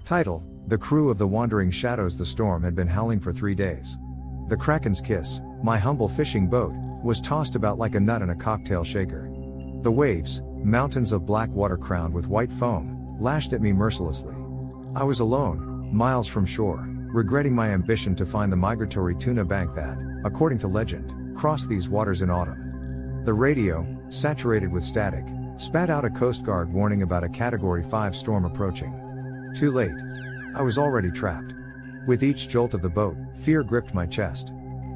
Title: The crew of the Wandering Shadows. The storm had been howling for 3 days. The Kraken's Kiss, my humble fishing boat, was tossed about like a nut in a cocktail shaker. The waves, mountains of black water crowned with white foam, lashed at me mercilessly. I was alone, miles from shore, regretting my ambition to find the migratory tuna bank that, according to legend, crossed these waters in autumn. The radio, saturated with static, spat out a Coast Guard warning about a Category 5 storm approaching. Too late. I was already trapped. With each jolt of the boat, fear gripped my chest.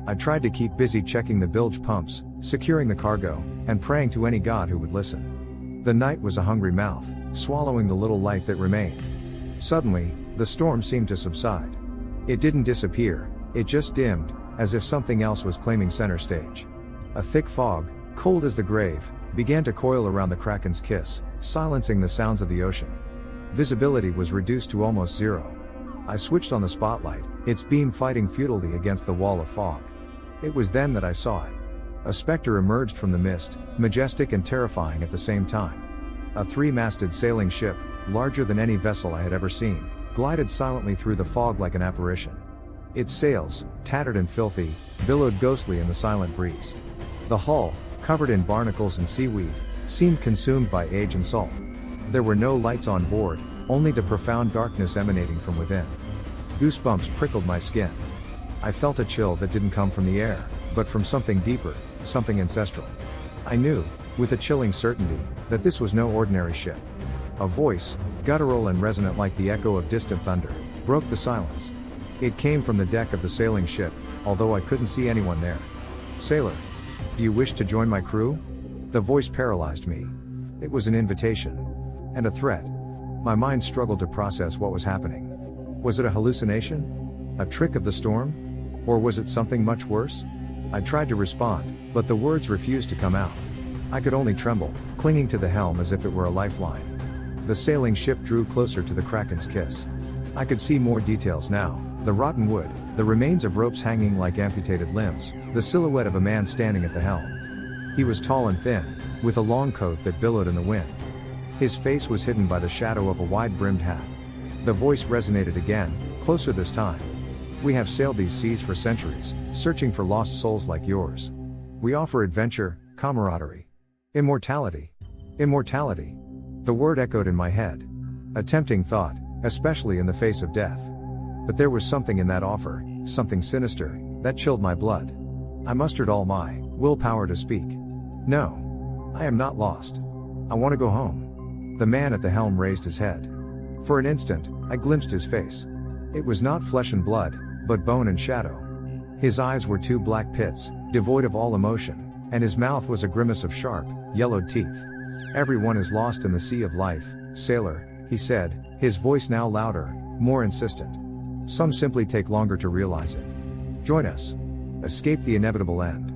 I tried to keep busy checking the bilge pumps, securing the cargo, and praying to any god who would listen. The night was a hungry mouth, swallowing the little light that remained. Suddenly, the storm seemed to subside. It didn't disappear, it just dimmed, as if something else was claiming center stage. A thick fog, cold as the grave, began to coil around the Kraken's Kiss, silencing the sounds of the ocean. Visibility was reduced to almost zero. I switched on the spotlight, its beam fighting futilely against the wall of fog. It was then that I saw it. A specter emerged from the mist, majestic and terrifying at the same time. A three-masted sailing ship, larger than any vessel I had ever seen, glided silently through the fog like an apparition. Its sails, tattered and filthy, billowed ghostly in the silent breeze. The hull, covered in barnacles and seaweed, seemed consumed by age and salt. There were no lights on board, only the profound darkness emanating from within. Goosebumps prickled my skin. I felt a chill that didn't come from the air, but from something deeper, something ancestral. I knew, with a chilling certainty, that this was no ordinary ship. A voice, guttural and resonant like the echo of distant thunder, broke the silence. It came from the deck of the sailing ship, although I couldn't see anyone there. "Sailor, do you wish to join my crew?" The voice paralyzed me. It was an invitation. And a threat. My mind struggled to process what was happening. Was it a hallucination? A trick of the storm? Or was it something much worse? I tried to respond, but the words refused to come out. I could only tremble, clinging to the helm as if it were a lifeline. The sailing ship drew closer to the Kraken's Kiss. I could see more details now: the rotten wood, the remains of ropes hanging like amputated limbs, the silhouette of a man standing at the helm. He was tall and thin, with a long coat that billowed in the wind. His face was hidden by the shadow of a wide-brimmed hat. The voice resonated again, closer this time. "We have sailed these seas for centuries, searching for lost souls like yours. We offer adventure, camaraderie. Immortality. Immortality." The word echoed in my head. A tempting thought, especially in the face of death. But there was something in that offer, something sinister, that chilled my blood. I mustered all my willpower to speak. "No. I am not lost. I want to go home." The man at the helm raised his head. For an instant, I glimpsed his face. It was not flesh and blood, but bone and shadow. His eyes were two black pits, devoid of all emotion, and his mouth was a grimace of sharp, yellowed teeth. "Everyone is lost in the sea of life, sailor," he said, his voice now louder, more insistent. "Some simply take longer to realize it. Join us. Escape the inevitable end."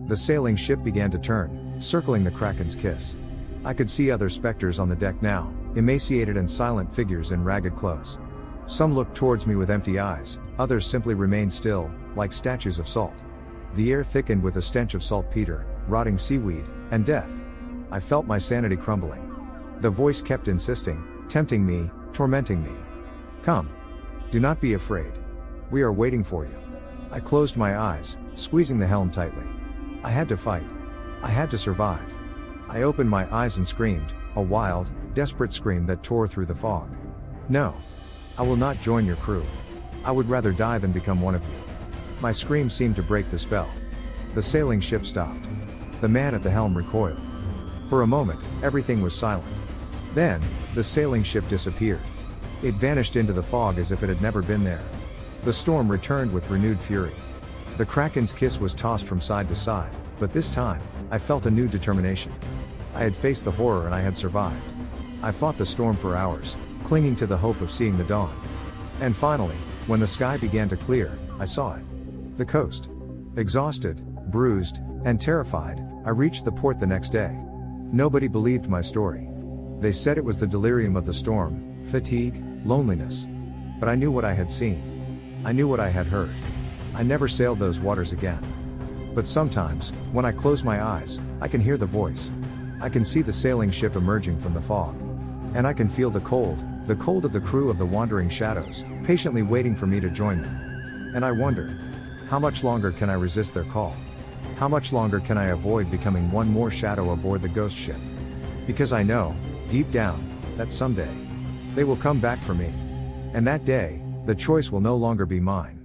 The sailing ship began to turn, circling the Kraken's Kiss. I could see other specters on the deck now, emaciated and silent figures in ragged clothes. Some looked towards me with empty eyes, others simply remained still, like statues of salt. The air thickened with a stench of saltpeter, rotting seaweed, and death. I felt my sanity crumbling. The voice kept insisting, tempting me, tormenting me. "Come. Do not be afraid. We are waiting for you." I closed my eyes, squeezing the helm tightly. I had to fight. I had to survive. I opened my eyes and screamed, a wild, desperate scream that tore through the fog. "No. I will not join your crew. I would rather die than become one of you." My scream seemed to break the spell. The sailing ship stopped. The man at the helm recoiled. For a moment, everything was silent. Then, the sailing ship disappeared. It vanished into the fog as if it had never been there. The storm returned with renewed fury. The Kraken's Kiss was tossed from side to side, but this time, I felt a new determination. I had faced the horror and I had survived. I fought the storm for hours, clinging to the hope of seeing the dawn. And finally, when the sky began to clear, I saw it. The coast. Exhausted, bruised, and terrified, I reached the port the next day. Nobody believed my story. They said it was the delirium of the storm, fatigue, loneliness. But I knew what I had seen. I knew what I had heard. I never sailed those waters again. But sometimes, when I close my eyes, I can hear the voice. I can see the sailing ship emerging from the fog. And I can feel the cold of the crew of the wandering shadows, patiently waiting for me to join them. And I wonder, how much longer can I resist their call? How much longer can I avoid becoming one more shadow aboard the ghost ship? Because I know, deep down, that someday, they will come back for me. And that day, the choice will no longer be mine.